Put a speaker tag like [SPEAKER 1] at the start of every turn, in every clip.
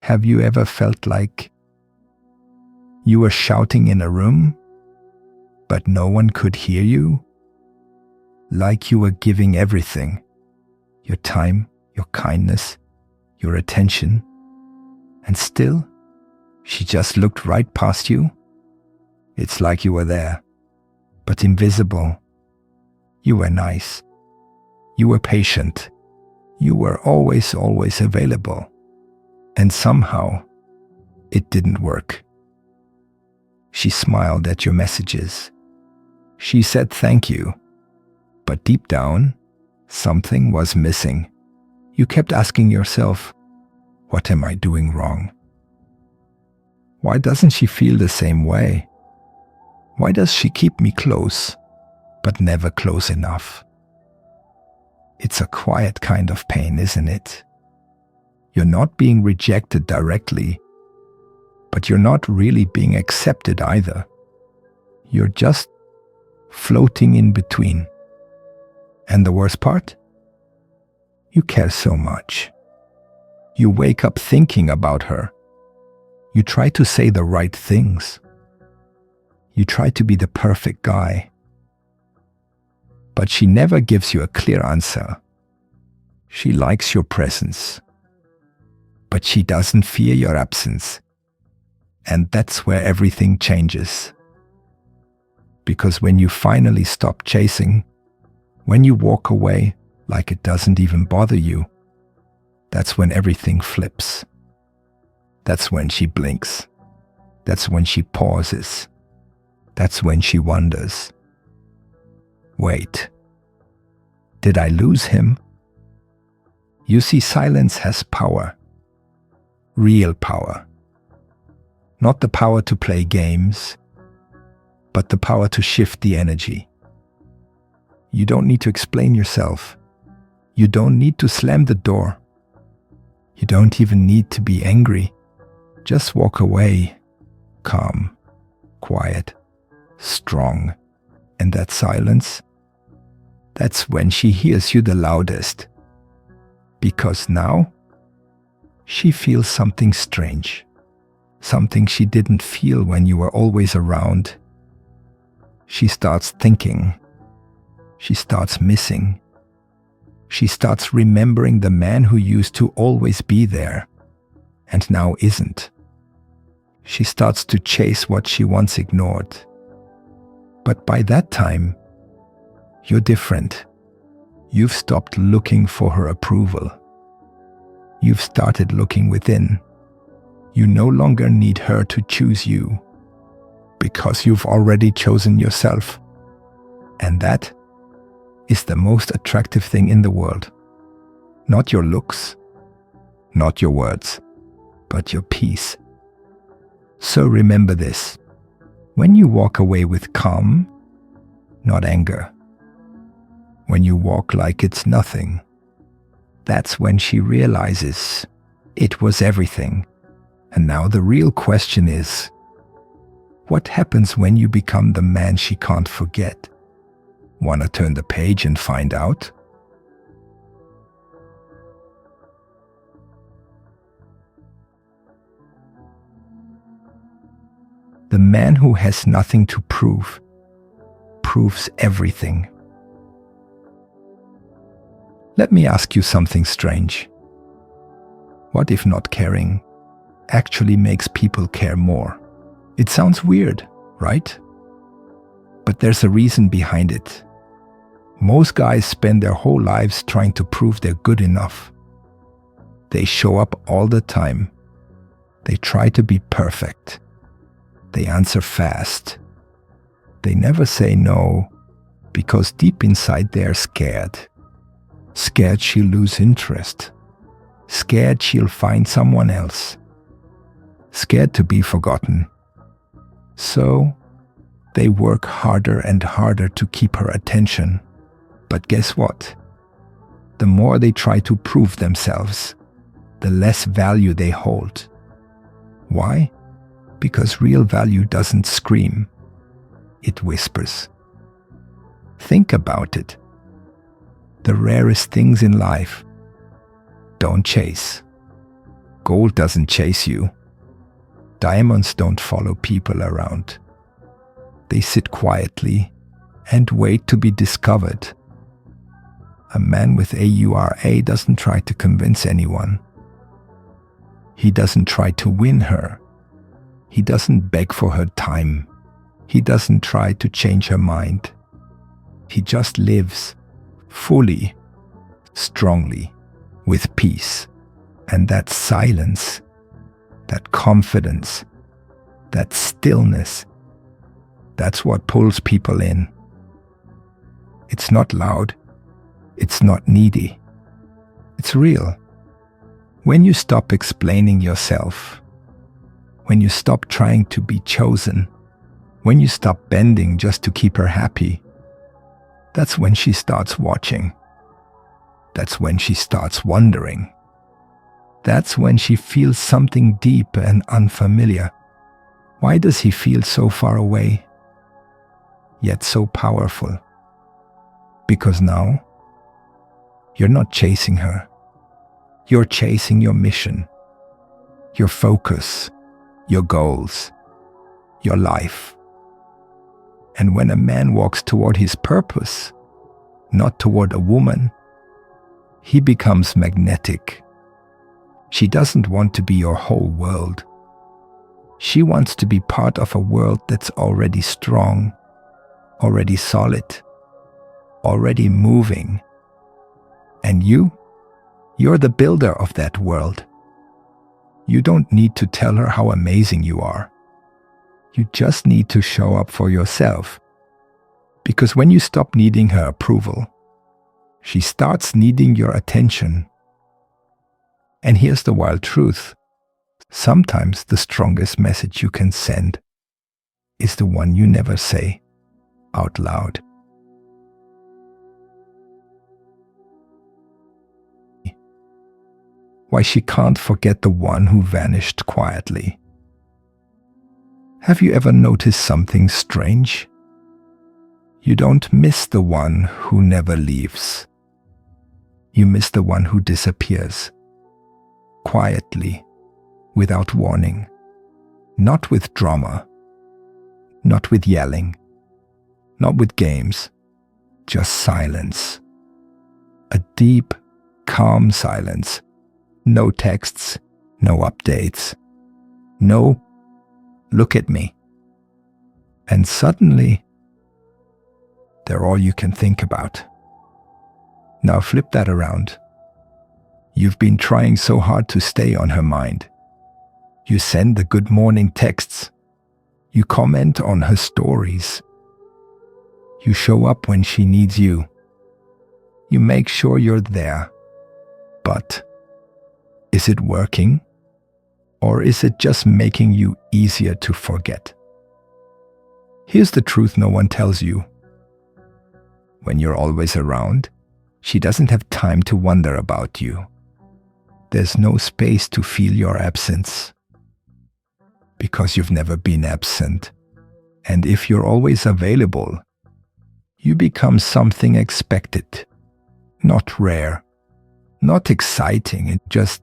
[SPEAKER 1] Have you ever felt like you were shouting in a room, but no one could hear you? Like you were giving everything, your time, your kindness, your attention, and still, she just looked right past you? It's like you were there, but invisible. You were nice. You were patient. You were always available. And somehow, it didn't work. She smiled at your messages. She said thank you. But deep down, something was missing. You kept asking yourself, what am I doing wrong? Why doesn't she feel the same way? Why does she keep me close, but never close enough? It's a quiet kind of pain, isn't it? You're not being rejected directly, but you're not really being accepted either. You're just floating in between. And the worst part? You care so much. You wake up thinking about her. You try to say the right things. You try to be the perfect guy. But she never gives you a clear answer. She likes your presence. But she doesn't fear your absence. And that's where everything changes. Because when you finally stop chasing, when you walk away like it doesn't even bother you, that's when everything flips. That's when she blinks. That's when she pauses. That's when she wonders, wait, did I lose him? You see, silence has power. Real power. Not the power to play games, but the power to shift the energy. You don't need to explain yourself. You don't need to slam the door. You don't even need to be angry. Just walk away, calm, quiet, strong. And that silence, that's when she hears you the loudest. Because now, she feels something strange. Something she didn't feel when you were always around. She starts thinking. She starts missing. She starts remembering the man who used to always be there and now isn't. She starts to chase what she once ignored. But by that time, you're different. You've stopped looking for her approval. You've started looking within. You no longer need her to choose you, because you've already chosen yourself. And that is the most attractive thing in the world. Not your looks, not your words, but your peace. So remember this. When you walk away with calm, not anger. When you walk like it's nothing, that's when she realizes it was everything. And now the real question is, what happens when you become the man she can't forget? Wanna turn the page and find out? The man who has nothing to prove proves everything. Let me ask you something strange. What if not caring actually makes people care more? It sounds weird, right? But there's a reason behind it. Most guys spend their whole lives trying to prove they're good enough. They show up all the time. They try to be perfect. They answer fast. They never say no, because deep inside they're scared. Scared she'll lose interest. Scared she'll find someone else. Scared to be forgotten. So, they work harder and harder to keep her attention. But guess what? The more they try to prove themselves, the less value they hold. Why? Because real value doesn't scream. It whispers. Think about it. The rarest things in life don't chase. Gold doesn't chase you. Diamonds don't follow people around. They sit quietly and wait to be discovered. A man with AURA doesn't try to convince anyone. He doesn't try to win her. He doesn't beg for her time. He doesn't try to change her mind. He just lives fully, strongly, with peace. And that silence, that confidence, that stillness, that's what pulls people in. It's not loud. It's not needy. It's real. When you stop explaining yourself, when you stop trying to be chosen, when you stop bending just to keep her happy, that's when she starts watching. That's when she starts wondering. That's when she feels something deep and unfamiliar. Why does he feel so far away, yet so powerful? Because now, you're not chasing her. You're chasing your mission, your focus, your goals, your life. And when a man walks toward his purpose, not toward a woman, he becomes magnetic. She doesn't want to be your whole world. She wants to be part of a world that's already strong, already solid, already moving. And you're the builder of that world. You don't need to tell her how amazing you are. You just need to show up for yourself. Because when you stop needing her approval, she starts needing your attention. And here's the wild truth. Sometimes the strongest message you can send is the one you never say out loud. Why she can't forget the one who vanished quietly. Have you ever noticed something strange? You don't miss the one who never leaves. You miss the one who disappears. Quietly, without warning. Not with drama. Not with yelling. Not with games. Just silence. A deep, calm silence. No texts, no updates. No, look at me. And suddenly, they're all you can think about. Now flip that around. You've been trying so hard to stay on her mind. You send the good morning texts. You comment on her stories. You show up when she needs you. You make sure you're there. But is it working? Or is it just making you easier to forget? Here's the truth no one tells you. When you're always around, she doesn't have time to wonder about you. There's no space to feel your absence. Because you've never been absent. And if you're always available, you become something expected. Not rare. Not exciting. It's just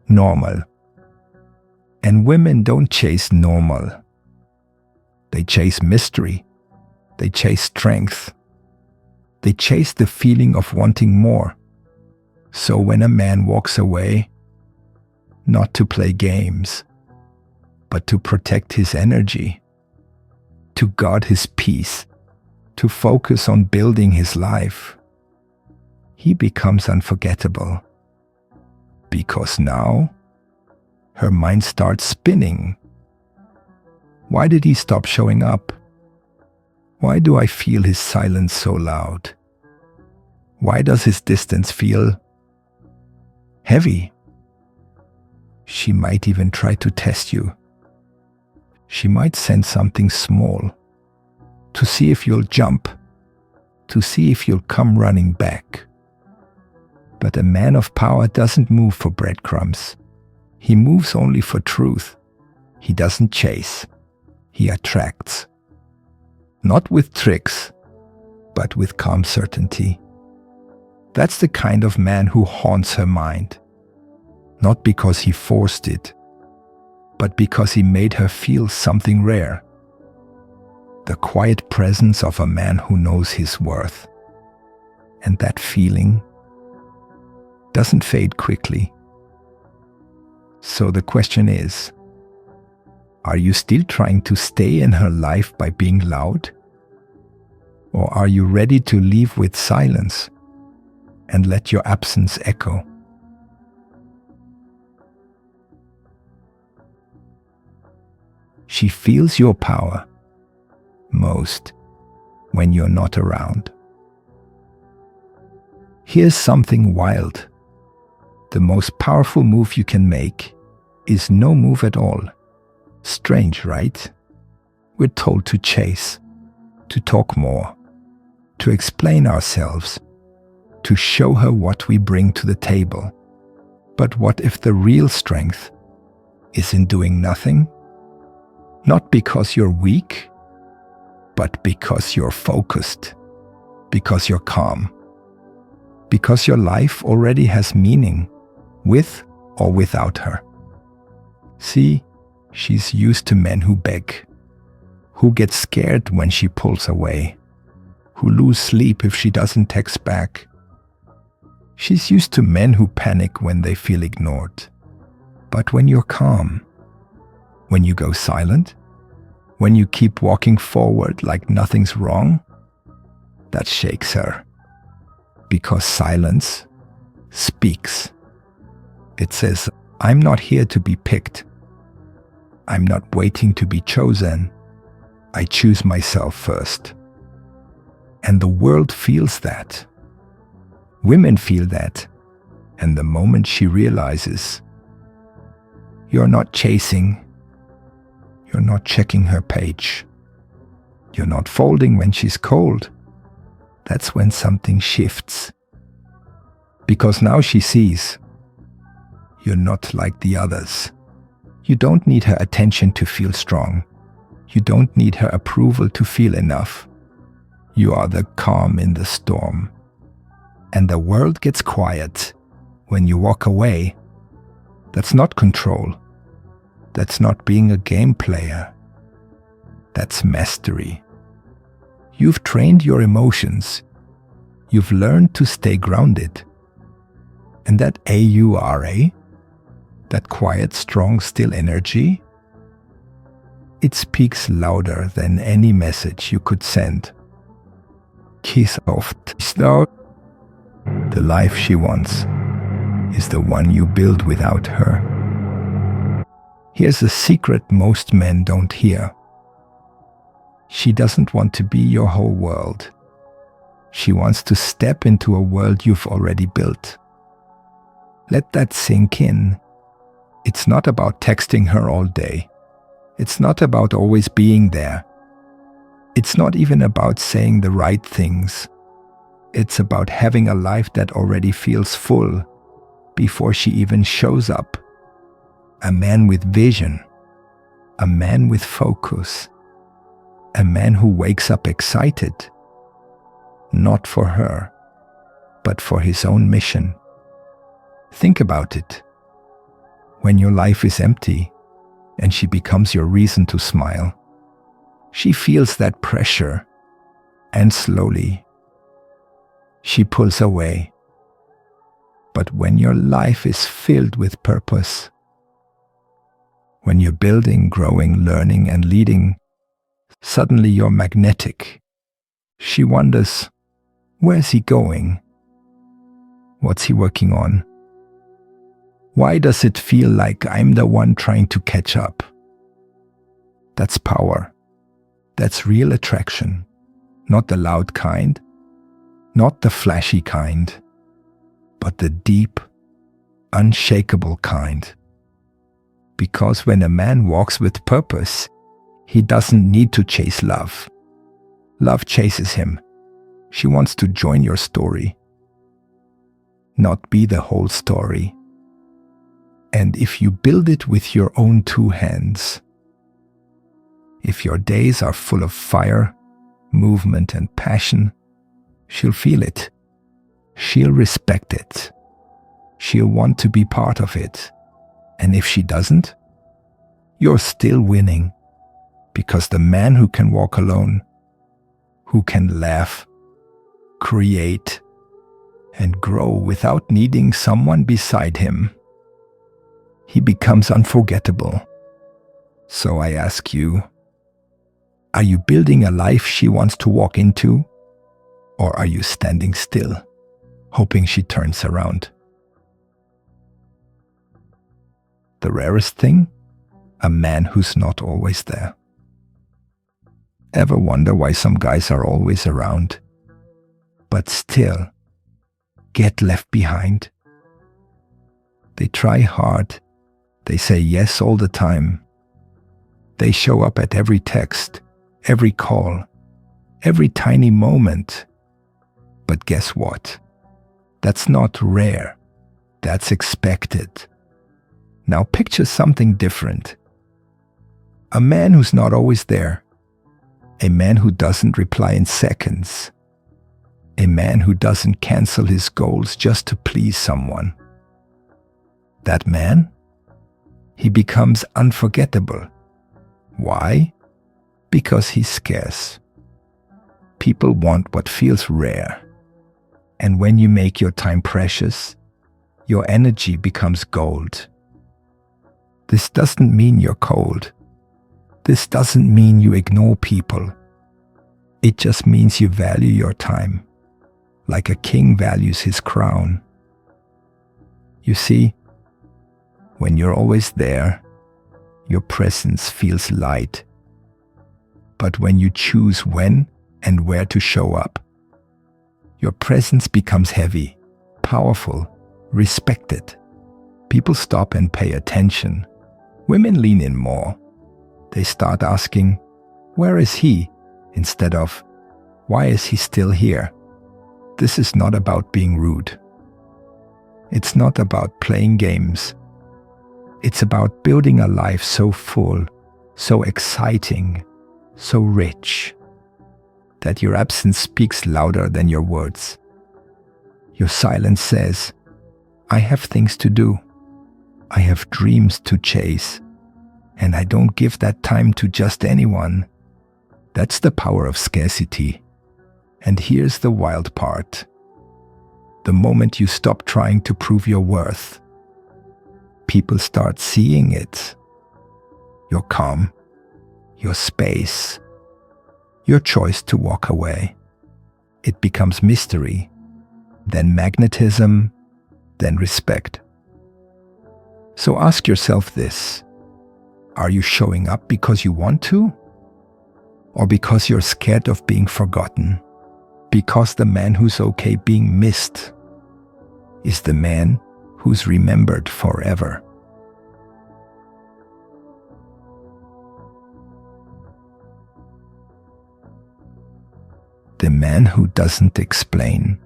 [SPEAKER 1] normal. And women don't chase normal. They chase mystery. They chase strength. They chase the feeling of wanting more. So when a man walks away, not to play games, but to protect his energy, to guard his peace, to focus on building his life, he becomes unforgettable. Because now, her mind starts spinning. Why did he stop showing up? Why do I feel his silence so loud? Why does his distance feel heavy? She might even try to test you. She might send something small to see if you'll jump, to see if you'll come running back. But a man of power doesn't move for breadcrumbs. He moves only for truth. He doesn't chase. He attracts. Not with tricks, but with calm certainty. That's the kind of man who haunts her mind. not because he forced it, but because he made her feel something rare. The quiet presence of a man who knows his worth. And that feeling doesn't fade quickly. So the question is, are you still trying to stay in her life by being loud? Or are you ready to leave with silence and let your absence echo? She feels your power most when you're not around. Here's something wild. The most powerful move you can make is no move at all. Strange, right? We're told to chase, to talk more, to explain ourselves, to show her what we bring to the table. But what if the real strength is in doing nothing? Not because you're weak, but because you're focused, because you're calm, because your life already has meaning, with or without her. See, she's used to men who beg, who get scared when she pulls away, who lose sleep if she doesn't text back. She's used to men who panic when they feel ignored. But when you're calm, when you go silent, when you keep walking forward like nothing's wrong, that shakes her. Because silence speaks. It says, I'm not here to be picked. I'm not waiting to be chosen. I choose myself first. And the world feels that. Women feel that. And the moment she realizes, you're not chasing, you're not checking her page, you're not folding when she's cold, that's when something shifts. Because now she sees, you're not like the others. You don't need her attention to feel strong. You don't need her approval to feel enough. You are the calm in the storm. And the world gets quiet when you walk away. That's not control. That's not being a game player. That's mastery. You've trained your emotions. You've learned to stay grounded. And that AURA, that quiet, strong, still energy, it speaks louder than any message you could send. Kiss off snow. The life she wants is the one you build without her. Here's a secret most men don't hear. She doesn't want to be your whole world. She wants to step into a world you've already built. Let that sink in. It's not about texting her all day. It's not about always being there. It's not even about saying the right things. It's about having a life that already feels full before she even shows up. A man with vision. A man with focus. A man who wakes up excited. Not for her, but for his own mission. Think about it. When your life is empty and she becomes your reason to smile, she feels that pressure, and slowly she pulls away. But when your life is filled with purpose, when you're building, growing, learning, and leading, suddenly you're magnetic. She wonders, where's he going? What's he working on? Why does it feel like I'm the one trying to catch up? That's power. That's real attraction. Not the loud kind, not the flashy kind, but the deep, unshakable kind. Because when a man walks with purpose, he doesn't need to chase love. Love chases him. She wants to join your story, not be the whole story. And if you build it with your own two hands, if your days are full of fire, movement, and passion, she'll feel it. She'll respect it. she'll want to be part of it. And if she doesn't, you're still winning. Because the man who can walk alone, who can laugh, create, and grow without needing someone beside him, he becomes unforgettable. So I ask you, are you building a life she wants to walk into? Or are you standing still, hoping she turns around? The rarest thing? A man who's not always there. Ever wonder why some guys are always around, but still get left behind? They try hard. They say yes all the time. They show up at every text, every call, every tiny moment. But guess what? That's not rare. That's expected. Now picture something different. A man who's not always there. A man who doesn't reply in seconds. A man who doesn't cancel his goals just to please someone. That man? He becomes unforgettable. Why? Because he's scarce. People want what feels rare. And when you make your time precious, your energy becomes gold. This doesn't mean you're cold. This doesn't mean you ignore people. It just means you value your time, like a king values his crown. You see, when you're always there, your presence feels light. But when you choose when and where to show up, your presence becomes heavy, powerful, respected. People stop and pay attention. Women lean in more. They start asking, "Where is he?" instead of, "Why is he still here?" This is not about being rude. It's not about playing games. It's about building a life so full, so exciting, so rich, that your absence speaks louder than your words. Your silence says, "I have things to do. I have dreams to chase, and I don't give that time to just anyone." That's the power of scarcity. And here's the wild part. The moment you stop trying to prove your worth, people start seeing it. Your calm, your space, your choice to walk away. It becomes mystery, then magnetism, then respect. So ask yourself this: are you showing up because you want to? Or because you're scared of being forgotten? Because the man who's okay being missed is the man who's remembered forever. The man who doesn't explain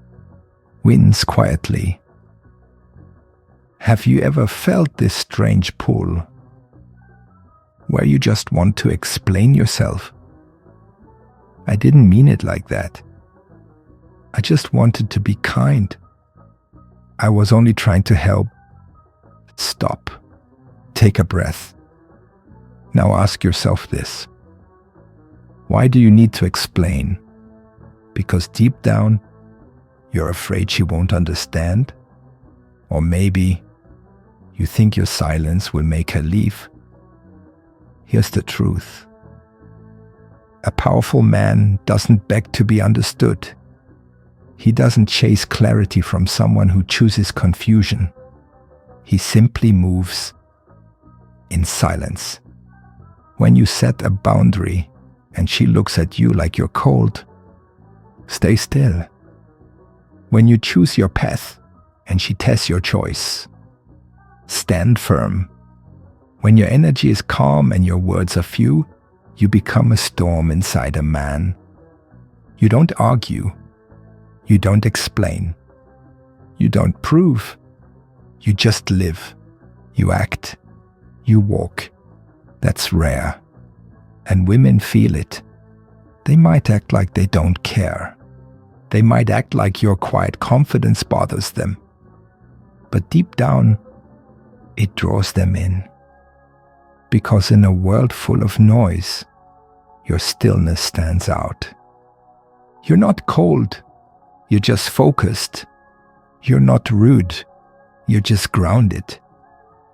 [SPEAKER 1] wins quietly. Have you ever felt this strange pull where you just want to explain yourself? I didn't mean it like that. I just wanted to be kind. I was only trying to help. Stop. Take a breath. Now ask yourself this: why do you need to explain? Because deep down, you're afraid she won't understand? Or maybe you think your silence will make her leave? Here's the truth. A powerful man doesn't beg to be understood. He doesn't chase clarity from someone who chooses confusion. He simply moves in silence. When you set a boundary and she looks at you like you're cold, stay still. When you choose your path and she tests your choice, stand firm. When your energy is calm and your words are few, you become a storm inside a man. You don't argue. You don't explain. You don't prove. You just live. You act. You walk. That's rare. And women feel it. They might act like they don't care. They might act like your quiet confidence bothers them. but deep down, it draws them in. Because in a world full of noise, your stillness stands out. You're not cold, you're just focused. You're not rude, you're just grounded.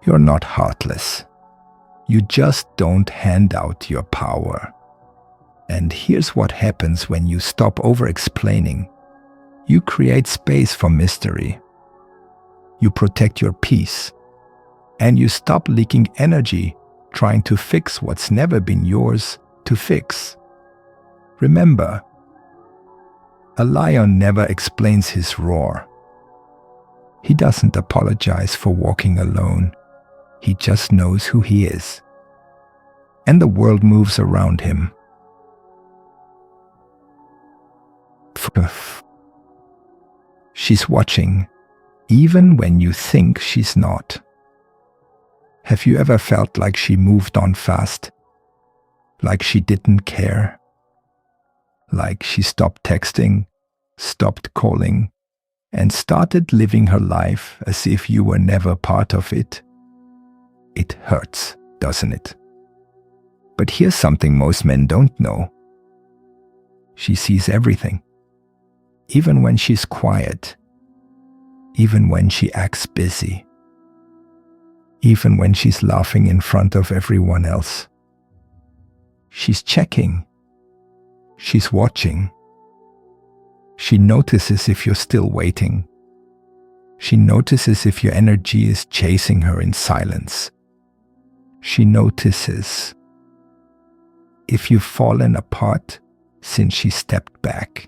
[SPEAKER 1] You're not heartless. You just don't hand out your power. And here's what happens when you stop over-explaining. You create space for mystery. You protect your peace. And you stop leaking energy trying to fix what's never been yours to fix. Remember, a lion never explains his roar. He doesn't apologize for walking alone. He just knows who he is. And the world moves around him. She's watching, even when you think she's not. Have you ever felt like she moved on fast? Like she didn't care? Like she stopped texting, stopped calling, and started living her life as if you were never part of it? It hurts, doesn't it? But here's something most men don't know. She sees everything. Even when she's quiet. Even when she acts busy. Even when she's laughing in front of everyone else. She's checking. She's watching. She notices if you're still waiting. She notices if your energy is chasing her in silence. She notices if you've fallen apart since she stepped back.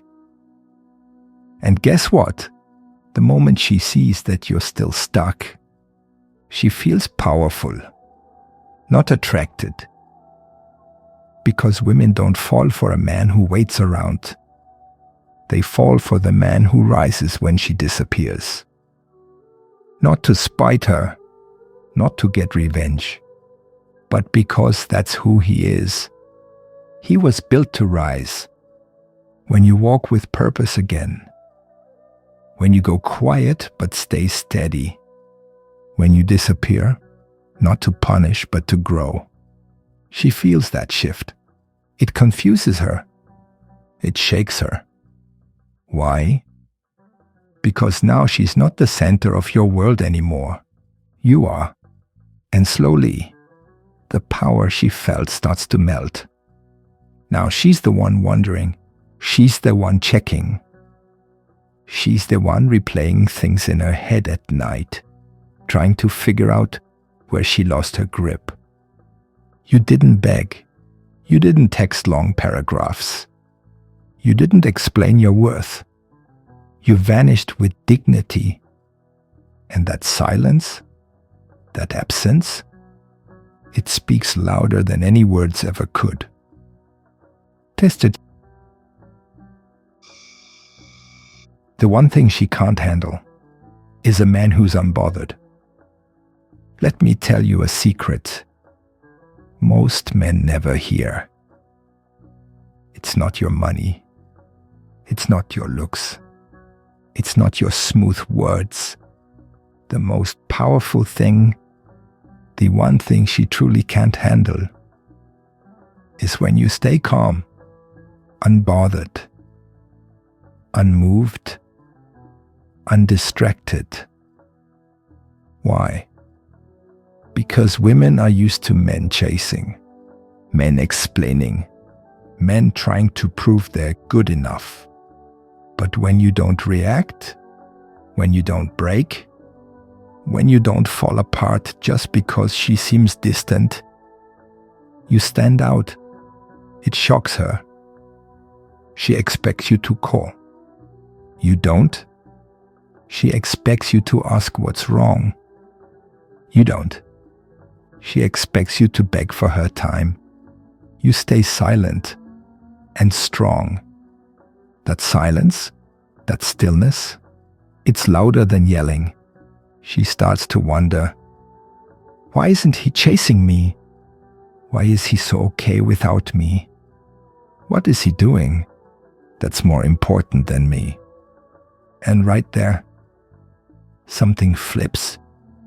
[SPEAKER 1] And guess what? The moment she sees that you're still stuck, she feels powerful, not attracted. Because women don't fall for a man who waits around. They fall for the man who rises when she disappears. Not to spite her, not to get revenge, but because that's who he is. He was built to rise. When you walk with purpose again. When you go quiet but stay steady. When you disappear, not to punish but to grow. She feels that shift. It confuses her. It shakes her. Why? Because now she's not the center of your world anymore. You are. And slowly, the power she felt starts to melt. Now she's the one wondering. She's the one checking. She's the one replaying things in her head at night, trying to figure out where she lost her grip. You didn't beg. You didn't text long paragraphs. You didn't explain your worth. You vanished with dignity. And that silence, that absence, it speaks louder than any words ever could. Test it. The one thing she can't handle is a man who's unbothered. Let me tell you a secret most men never hear. It's not your money. It's not your looks. It's not your smooth words. The most powerful thing, the one thing she truly can't handle, is when you stay calm, unbothered, unmoved, undistracted. Why? Because women are used to men chasing, men explaining, men trying to prove they're good enough. But when you don't react, when you don't break, when you don't fall apart just because she seems distant, you stand out. It shocks her. She expects you to call. You don't. She expects you to ask what's wrong. You don't. She expects you to beg for her time. You stay silent and strong. That silence, that stillness, it's louder than yelling. She starts to wonder, why isn't he chasing me? Why is he so okay without me? What is he doing that's more important than me? And right there, something flips.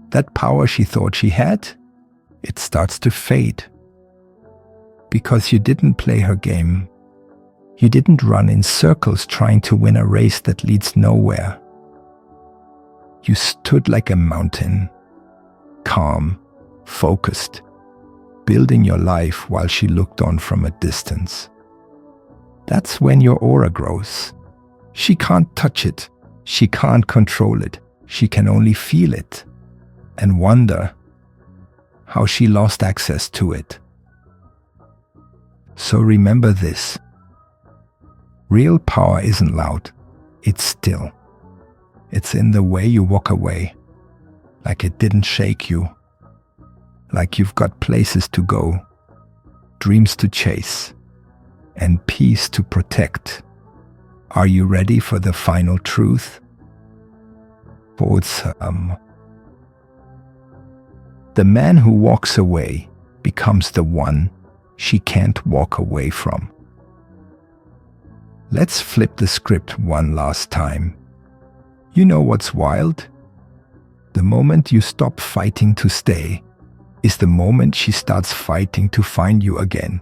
[SPEAKER 1] That power she thought she had, it starts to fade. Because you didn't play her game. You didn't run in circles trying to win a race that leads nowhere. You stood like a mountain, calm, focused, building your life while she looked on from a distance. That's when your aura grows. She can't touch it. She can't control it. She can only feel it and wonder how she lost access to it. So remember this. Real power isn't loud. It's still. It's in the way you walk away, like it didn't shake you, like you've got places to go, dreams to chase, and peace to protect. Are you ready for the final truth? The man who walks away becomes the one she can't walk away from. Let's flip the script one last time. You know what's wild? The moment you stop fighting to stay is the moment she starts fighting to find you again.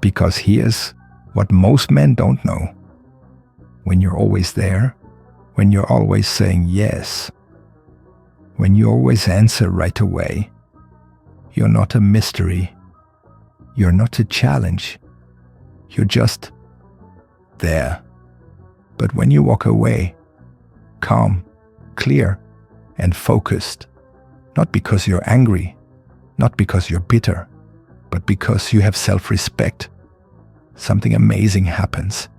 [SPEAKER 1] Because here's what most men don't know. When you're always there, when you're always saying yes, when you always answer right away, you're not a mystery. You're not a challenge. You're just there. But when you walk away, calm, clear, and focused, not because you're angry, not because you're bitter, but because you have self-respect, something amazing happens.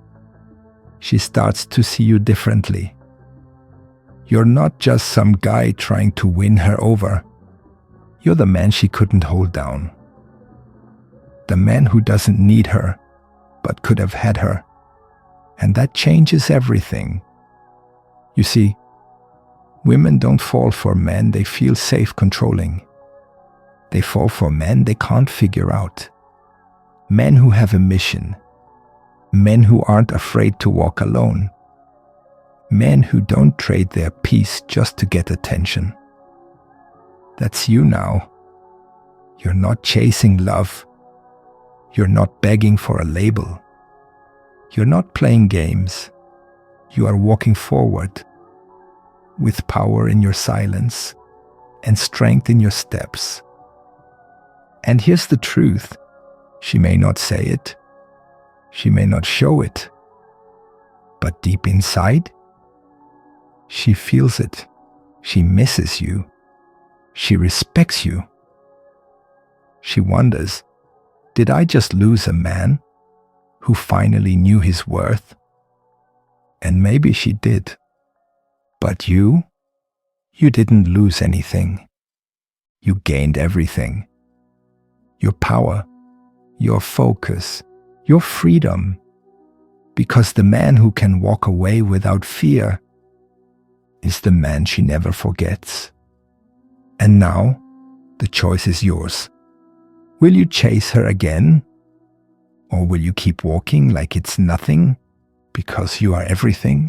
[SPEAKER 1] She starts to see you differently. You're not just some guy trying to win her over. You're the man she couldn't hold down. The man who doesn't need her, but could have had her. And that changes everything. You see, women don't fall for men they feel safe controlling. They fall for men they can't figure out. Men who have a mission. Men who aren't afraid to walk alone. Men who don't trade their peace just to get attention. That's you now. You're not chasing love. You're not begging for a label. You're not playing games. You are walking forward with power in your silence and strength in your steps. And here's the truth. She may not say it. She may not show it. But deep inside, she feels it. She misses you. She respects you. She wonders, did I just lose a man who finally knew his worth? And maybe she did. But you didn't lose anything. You gained everything. Your power, your focus, your freedom. Because the man who can walk away without fear is the man she never forgets. And now, the choice is yours. Will you chase her again? Or will you keep walking like it's nothing because you are everything?